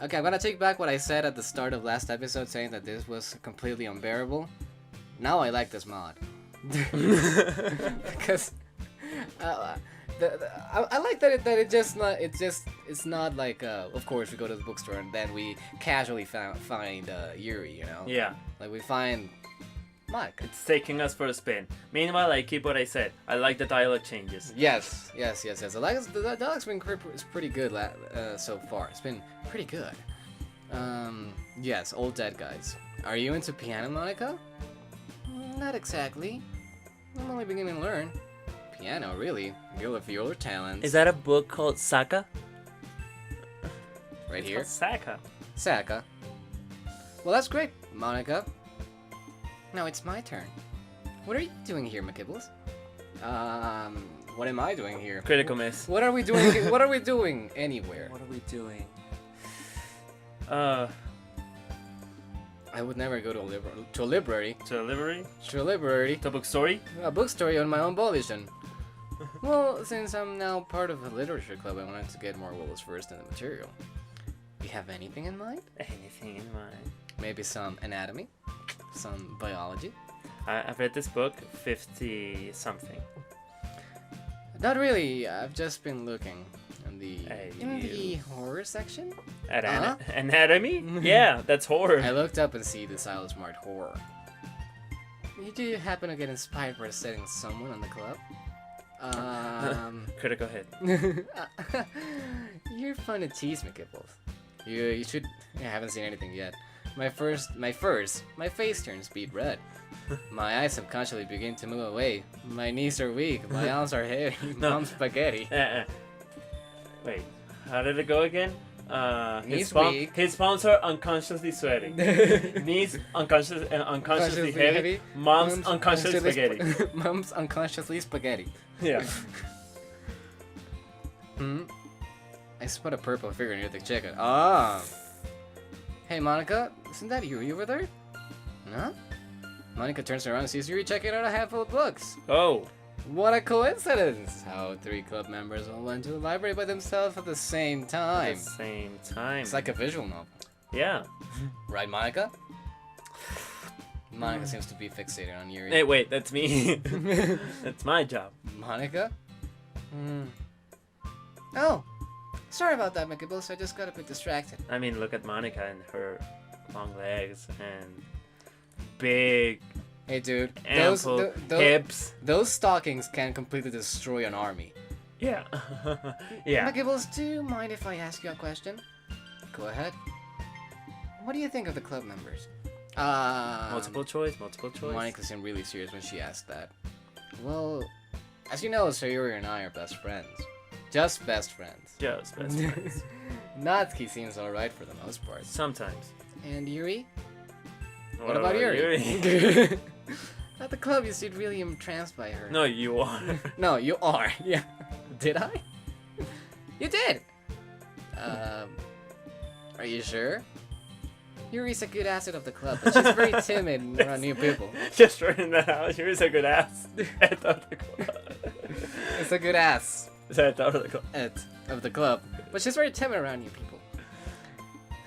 Okay, I'm gonna take back what I said at the start of last episode, saying that this was completely unbearable. Now I like this mod. Because I like that it's not like of course we go to the bookstore and then we casually find Yuri, you know? Yeah. Like we find Mike. It's taking us for a spin. Meanwhile, I keep what I said. I like the dialogue changes. Yes. The dialogue's been pretty good so far. It's been pretty good. Yes, old dead guys. Are you into piano, Monica? Not exactly. I'm only beginning to learn. Piano, really? You have your talents. Is that a book called Saka? Right It's here? called Saka. Saka. Well, that's great, Monica. Now it's my turn. What are you doing here, McKibbles? What am I doing here? Critical miss. What are we doing? What are we doing anywhere? What are we doing? I would never go to a library. To a library? To a library. To a bookstore? A bookstore on my own volition. Well, since I'm now part of a literature club, I wanted to get more well versed in the material. Do you have anything in mind? Anything in mind? Maybe some anatomy? Some biology? I've read this book 50 something. Not really. I've just been looking in the you- horror section. Anatomy? Yeah, that's horror. I looked up and see the silence marked horror. Do you happen to get inspired by setting someone on the club? Critical hit. You're fun to tease, McKibbles. You should. I haven't seen anything yet. My face turns beet red. My eyes subconsciously begin to move away. My knees are weak. My arms are heavy. No. Mom's spaghetti. Wait, how did it go again? Knees weak. His palms are unconsciously sweating. Knees unconsciously heavy. Mom's unconsciously spaghetti. Mom's unconsciously spaghetti. Yeah. I spot a purple figure near the chicken. Ah. Hey, Monica, isn't that Yuri over there? No? Monica turns around and sees Yuri checking out a handful of books. Oh. What a coincidence! How 3 club members all went to the library by themselves at the same time. At the same time. It's like a visual novel. Yeah. Right, Monica? Monica seems to be fixated on Yuri. Hey, wait, that's me. That's my job. Monica? Oh! Sorry about that, McKibbles. I just got a bit distracted. I mean, look at Monica and her long legs and big, Hey, dude. ample hips. Those stockings can completely destroy an army. Yeah. Yeah. McKibbles, do you mind if I ask you a question? Go ahead. What do you think of the club members? Multiple choice. Monica seemed really serious when she asked that. Well, as you know, Sayuri and I are best friends. Just best friends. Just best friends. Natsuki seems alright for the most part. Sometimes. And Yuri? What about Yuri? At the club, you seemed really entranced by her. No, you are. No, you are. Yeah. Did I? You did! Are you sure? Yuri's a good asset of the club, but she's very timid around new people. Just writing that out. Yuri's a good ass. At the club. It's a good ass At the club. of the club, but she's very timid around new people.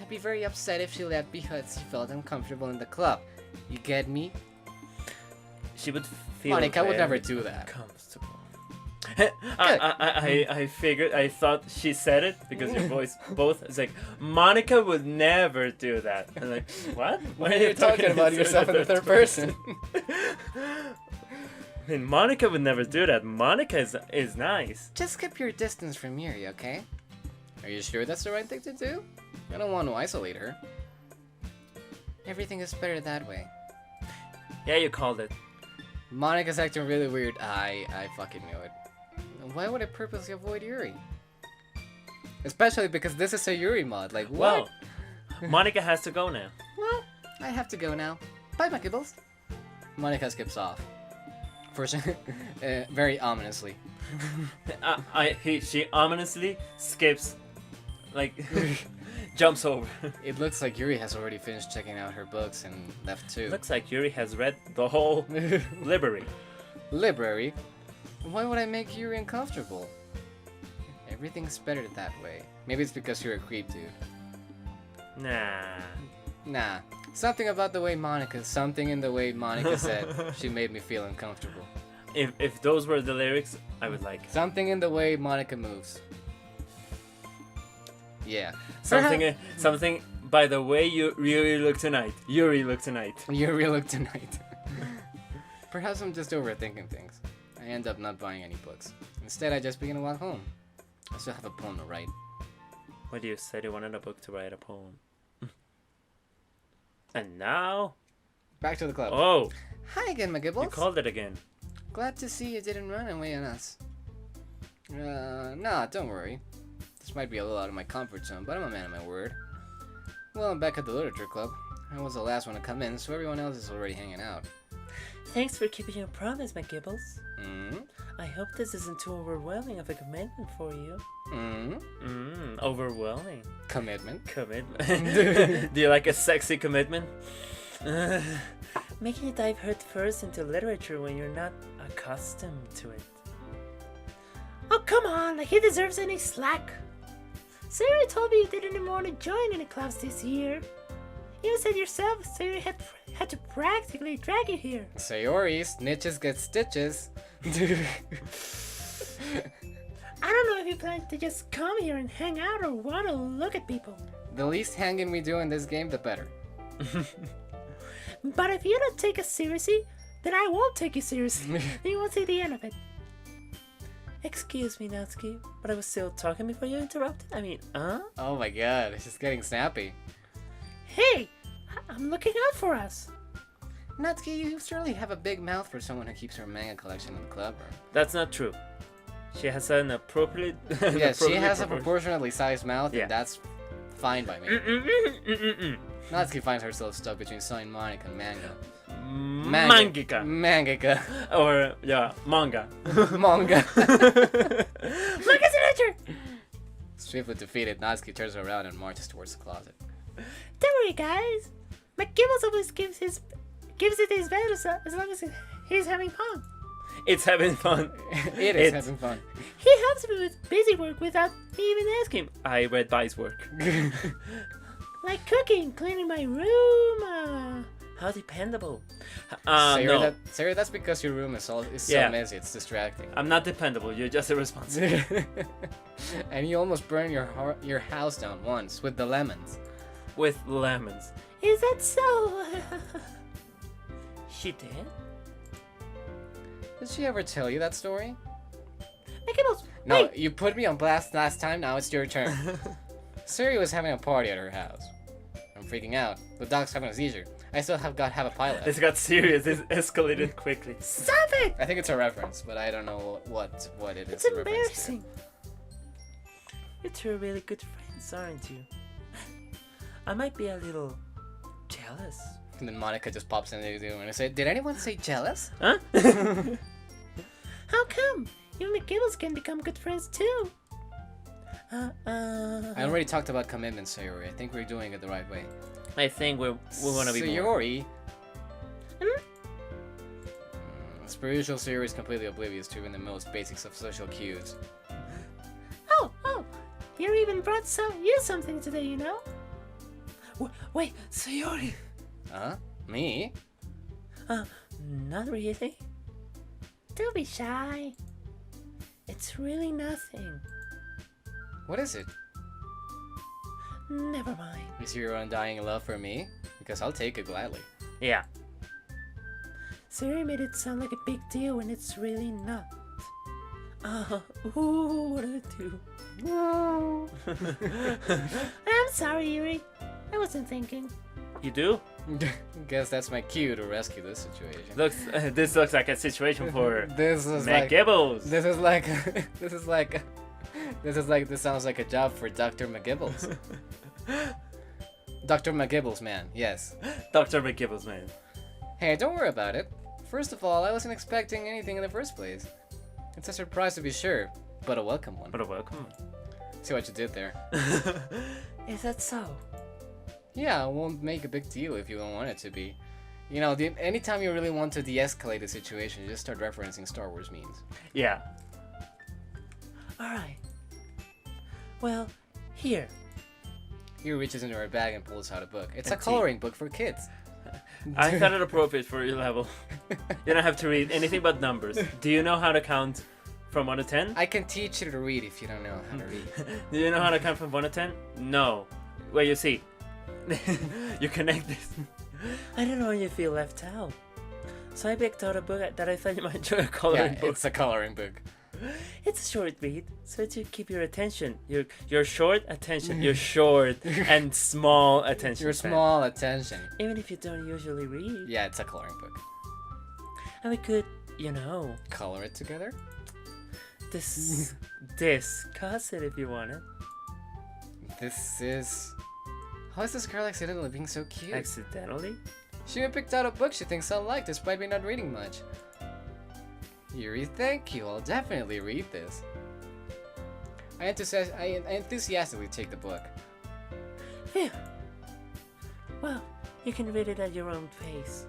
I'd be very upset if she left because she felt uncomfortable in the club. You get me? She would feel Monica would never very do that. comfortable. I thought she said it because your voice both. It's like Monica would never do that. I'm like, what? Why are you talking about yourself in the third person? I mean, Monica would never do that. Monica is nice. Just keep your distance from Yuri, okay? Are you sure that's the right thing to do? I don't want to isolate her. Everything is better that way. Yeah, you called it. Monica's acting really weird. I fucking knew it. Why would I purposely avoid Yuri? Especially because this is a Yuri mod. Like, what? Well, Monica has to go now. Well, I have to go now. Bye, my kibbles. Monica skips off. Very ominously. She ominously skips, like, jumps over. It looks like Yuri has already finished checking out her books and left too. Looks like Yuri has read the whole library. Library? Why would I make Yuri uncomfortable? Everything's better that way. Maybe it's because you're a creep, dude. Nah. Something in the way Monica said, she made me feel uncomfortable. If those were the lyrics, I would like it. Something in the way Monica moves. Yeah. Something by the way you really look tonight. Yuri look tonight. Yuri look tonight. Perhaps I'm just overthinking things. I end up not buying any books. Instead, I just begin to walk home. I still have a poem to write. What you said you wanted a book to write a poem. And now... Back to the club. Oh! Hi again, McGibbles. You called it again. Glad to see you didn't run away on us. Nah, don't worry. This might be a little out of my comfort zone, but I'm a man of my word. Well, I'm back at the literature club. I was the last one to come in, so everyone else is already hanging out. Thanks for keeping your promise, McGibbles. Mm-hmm. I hope this isn't too overwhelming of a commitment for you. Mm-hmm. Overwhelming. Commitment. Commitment. Do you like a sexy commitment? Making you dive headfirst into literature when you're not accustomed to it. Oh, come on, like he deserves any slack. Sarah told me you didn't want to join any clubs this year. You said yourself Sarah had to practically drag you here. Sayori, snitches get stitches. I don't know if you plan to just come here and hang out or want to look at people. The least hanging we do in this game, the better. But if you don't take us seriously, then I won't take you seriously. You won't see the end of it. Excuse me, Natsuki, but I was still talking before you interrupted. Oh my god, she's getting snappy. Hey, I'm looking out for us. Natsuki, you surely have a big mouth for someone who keeps her manga collection in the club room. That's not true. She has an appropriate... Yes, she has a proportionately sized mouth, Yeah. and that's fine by me. Natsuki finds herself stuck between Sign Monica and manga. Mangika. Mangika. Or, yeah, manga. Manga. Manga's literature! Swiftly defeated, Natsuki turns around and marches towards the closet. Don't worry, guys. McGibbles always gives it his best as long as he's having fun. It's having fun. It is having fun. He helps me with busy work without me even asking. I read Bai's work. Like cooking, cleaning my room. How dependable. Sarah, No. Sarah, that's because your room is so Yeah. messy, it's distracting. I'm not dependable, you're just irresponsible. And you almost burned your house down once with the lemons. With lemons. Is that so? She did? Did she ever tell you that story? McGibbles, No, wait. you put me on blast last time, now it's your turn. Siri was having a party at her house. I'm freaking out. The dog's having a seizure. I still have a pilot. This got serious, this escalated quickly. Stop it! I think it's a reference, but I don't know what it is. It's a reference to. embarrassing. You two are really good friends, aren't you? I might be a little jealous. And then Monica just pops into the room and I say, "Did anyone say jealous?" Huh? How come? You and McGibbles can become good friends too. I already talked about commitment, Sayori. I think we're doing it the right way. I think we want to be more. Sayori. Spiritual Sayori is completely oblivious to even the most basics of social cues. Oh, you even brought you something today, you know? Wait, Sayori. Huh? Me? Not really. Don't be shy. It's really nothing. What is it? Never mind. Is your undying love for me? Because I'll take it gladly. Yeah. Siri made it sound like a big deal when it's really not. What do I do? No. I'm sorry, Yuri. I wasn't thinking. You do? Guess that's my cue to rescue this situation. This looks like a situation for This is McGibbles. This sounds like a job for Dr. McGibbles. Dr. McGibbles, man. Yes. Dr. McGibbles, man. Hey, don't worry about it. First of all, I wasn't expecting anything in the first place. It's a surprise to be sure, but a welcome one. What a welcome. See what you did there. Is that so? Yeah, it won't make a big deal if you don't want it to be. You know, anytime you really want to de-escalate a situation, you just start referencing Star Wars memes. Yeah. Alright. Well, here. He reaches into her bag and pulls out a book. It's A a coloring book for kids. I thought it appropriate for your level. You don't have to read anything but numbers. Do you know how to count from 1 to 10? I can teach you to read if you don't know how to read. Do you know how to count from 1 to 10? No. Well, you see. You connect this. I don't know when you feel left out. So I picked out a book that I thought you might enjoy, a coloring Yeah, book. it's a coloring book. It's a short read, so to keep your attention. Your short attention. Your short and small attention. Your span. small attention. Even if you don't usually read. Yeah, it's a coloring book. And we could, you know, Color it together? discuss it if you want it. This is... How is this girl accidentally being so cute? Accidentally? She even picked out a book she thinks I'll like despite me not reading much. Yuri, thank you. I'll definitely read this. I enthusiastically take the book. Phew. Well, you can read it at your own pace.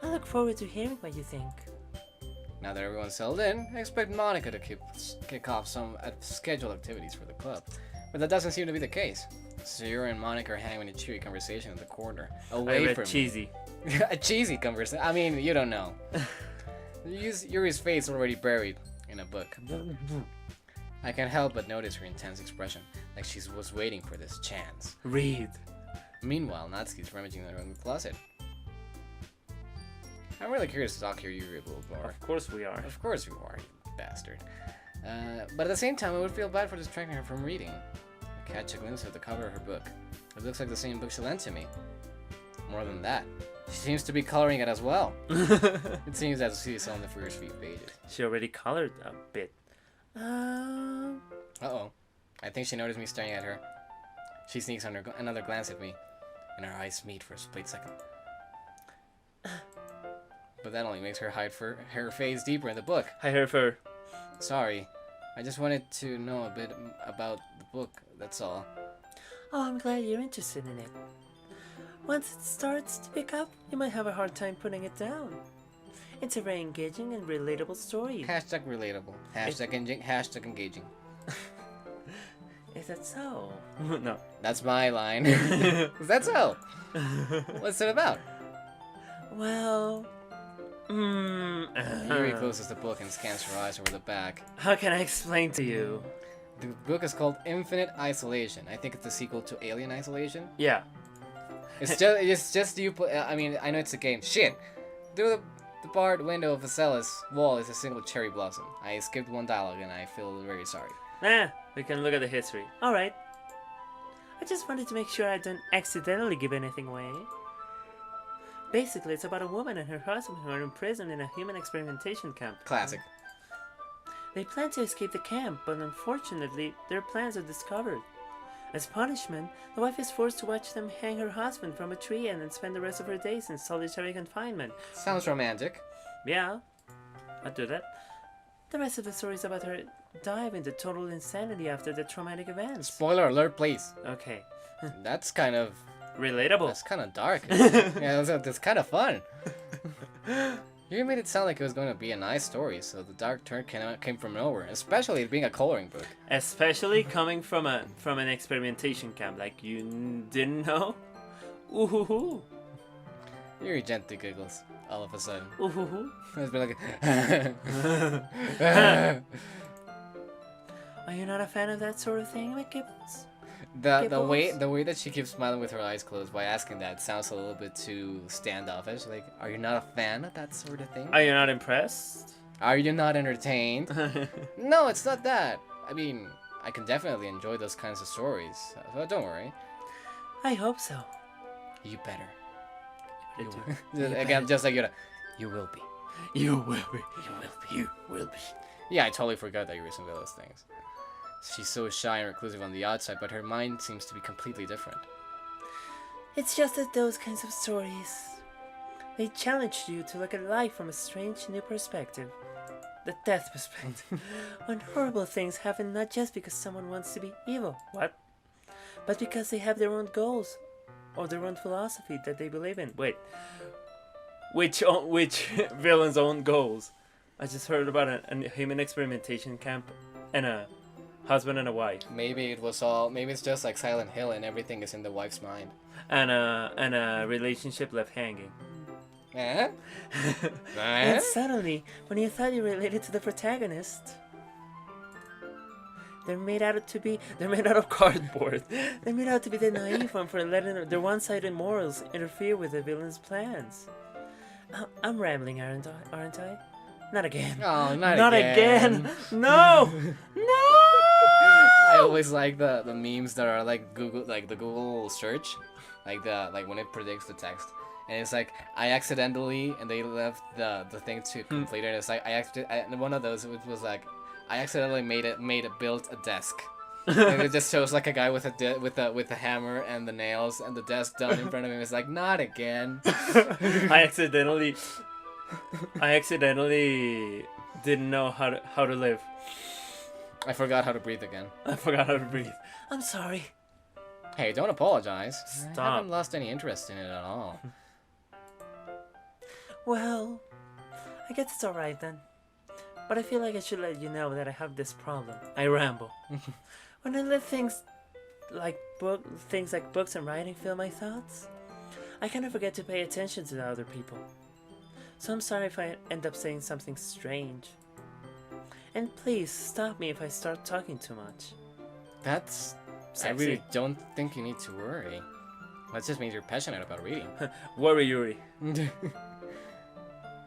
I look forward to hearing what you think. Now that everyone's settled in, I expect Monica to kick off some scheduled activities for the club. But that doesn't seem to be the case. Zero and Monica are having a cheery conversation in the corner, away from cheesy. me. A cheesy conversation? I mean, you don't know. Yuri's face already buried in a book. I can't help but notice her intense expression, like she was waiting for this chance. Read. Meanwhile, Natsuki's rummaging in the closet. I'm really curious to talk to Yuri a little more. Of course we are. Of course you are, you bastard. But at the same time, I would feel bad for distracting her from reading. I catch a glimpse of the cover of her book. It looks like the same book she lent to me. More than that, she seems to be coloring it as well. It seems as she is on the first few pages. She already colored a bit. Uh-oh. I think she noticed me staring at her. She sneaks another glance at me, and our eyes meet for a split second. But that only makes her hide her face deeper in the book. Hi, Herfer. Sorry. I just wanted to know a bit about the book, that's all. Oh, I'm glad you're interested in it. Once it starts to pick up, you might have a hard time putting it down. It's a very engaging and relatable story. Hashtag relatable. Hashtag engaging. Is that so? No. That's my line. Is that so? What's it about? Well... Yuri closes the book and scans her eyes over the back. How can I explain to you? The book is called Infinite Isolation. I think it's the sequel to Alien Isolation. Yeah. It's just you. I mean, I know it's a game. Shit. Through the barred window of Vasella's wall is a single cherry blossom. I skipped one dialogue and I feel very sorry. We can look at the history. Alright. I just wanted to make sure I don't accidentally give anything away. Basically, it's about a woman and her husband who are imprisoned in a human experimentation camp. Classic. They plan to escape the camp, but unfortunately, their plans are discovered. As punishment, the wife is forced to watch them hang her husband from a tree and then spend the rest of her days in solitary confinement. Sounds romantic. Yeah, I'd do that. The rest of the story is about her dive into total insanity after the traumatic events. Spoiler alert, please. Okay. That's kind of... Relatable. That's kind of dark. Yeah, that's kind of fun. You made it sound like it was going to be a nice story, so the dark turn came from nowhere, especially it being a coloring book. Especially coming from an experimentation camp, like you didn't know? Ooh hoo hoo. Yuri gently giggles, all of a sudden. Ooh hoo hoo. It's been like... Are you not a fan of that sort of thing, McGibbons? The way that she keeps smiling with her eyes closed by asking that sounds a little bit too standoffish. Like, are you not a fan of that sort of thing? Are you not impressed? Are you not entertained? No, it's not that. I mean, I can definitely enjoy those kinds of stories. So don't worry. I hope so. You better. You Again, just like Yoda. You will be. You will be. You will be. You will be. Yeah, I totally forgot that you were some of those things. She's so shy and reclusive on the outside, but her mind seems to be completely different. It's just that those kinds of stories, they challenge you to look at life from a strange new perspective. The death perspective. When horrible things happen not just because someone wants to be evil, what? But because they have their own goals, or their own philosophy that they believe in. Wait. Which villain's own goals? I just heard about a human experimentation camp and a husband and a wife, Maybe it was all. Maybe it's just like Silent Hill, and everything is in the wife's mind. and a relationship left hanging. Eh? And suddenly, when you thought you related to the protagonist, they're made out of cardboard. They're made out to be the naive one for letting their one-sided morals interfere with the villain's plans. I'm rambling, aren't I? Not again. Oh, Not again. No. No. I always like the memes that are like Google, like the Google search, like when it predicts the text, and it's like I accidentally, and they left the thing to complete it. It's like one of those was like I accidentally built a desk. And it just shows like a guy with a hammer and the nails and the desk done in front of him. It's like, not again. I accidentally didn't know how to live. I forgot how to breathe again. I'm sorry. Hey, don't apologize. Stop. I haven't lost any interest in it at all. Well, I guess it's alright then. But I feel like I should let you know that I have this problem. I ramble. When I let things like books and writing fill my thoughts, I kind of forget to pay attention to the other people. So I'm sorry if I end up saying something strange. And please stop me if I start talking too much. That's... Sexy. I really don't think you need to worry. That just means you're passionate about reading. Worry, Yuri. The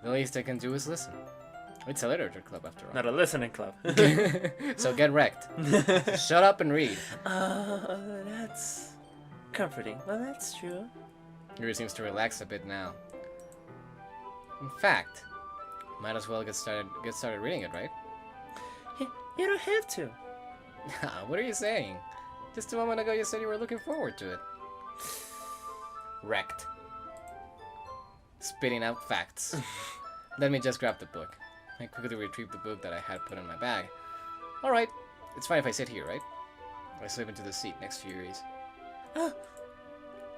least I can do is listen. It's a literature club after all. Not a listening club. So get wrecked. Shut up and read. That's comforting. Well, that's true. Yuri seems to relax a bit now. In fact, might as well get started reading it, right? You don't have to. What are you saying? Just a moment ago you said you were looking forward to it. Wrecked. Spitting out facts. Let me just grab the book. I quickly retrieved the book that I had put in my bag. Alright, it's fine if I sit here, right? I slip into the seat next to Yuri's.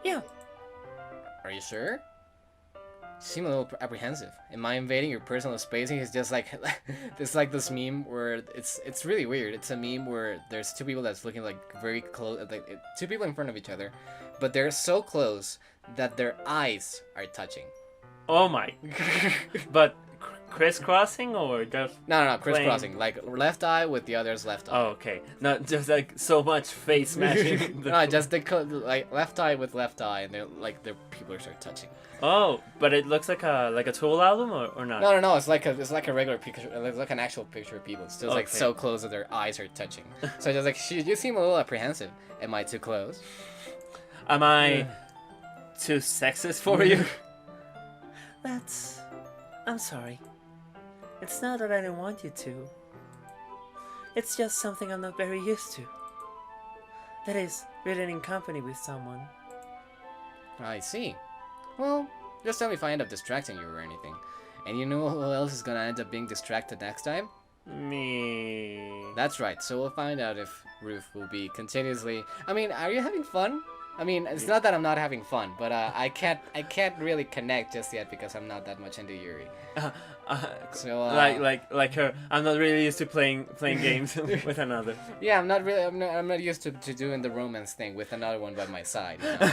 Yeah. Are you sure? You seem a little apprehensive. Am I invading your personal space? It's just like it's like this meme where it's really weird. It's a meme where there's two people that's looking like very close, like two people in front of each other, but they're so close that their eyes are touching. Oh my. But crisscrossing or just No, crisscrossing. Like left eye with the other's left eye. Oh, okay. Not just like so much face smashing. No, just like left eye with left eye, and they're like their people start touching. Oh, but it looks like a Tool album or not? No. It's like a regular picture. It's like an actual picture of people. It's still like so close that their eyes are touching. So just like you seem a little apprehensive. Am I too close? Am I too sexist for you? I'm sorry. It's not that I don't want you to. It's just something I'm not very used to. That is, reading in company with someone. I see. Well, just tell me if I end up distracting you or anything. And you know who else is gonna end up being distracted next time? Me. That's right, so we'll find out if Ruth will be continuously... I mean, are you having fun? I mean, it's not that I'm not having fun, but I can't really connect just yet because I'm not that much into Yuri. So like her, I'm not really used to playing games with another. Yeah, I'm not used to doing the romance thing with another one by my side. You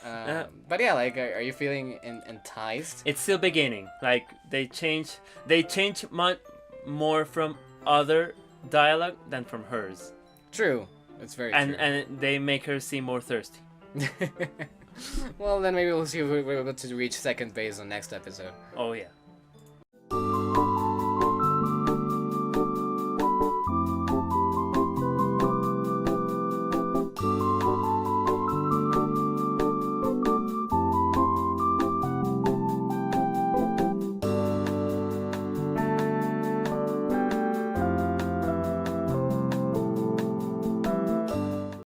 know? But yeah, like, are you feeling enticed? It's still beginning. Like they change much more from other dialogue than from hers. True. It's very true. And they make her seem more thirsty. Well, then maybe we'll see if we're able to reach second base on next episode. Oh yeah.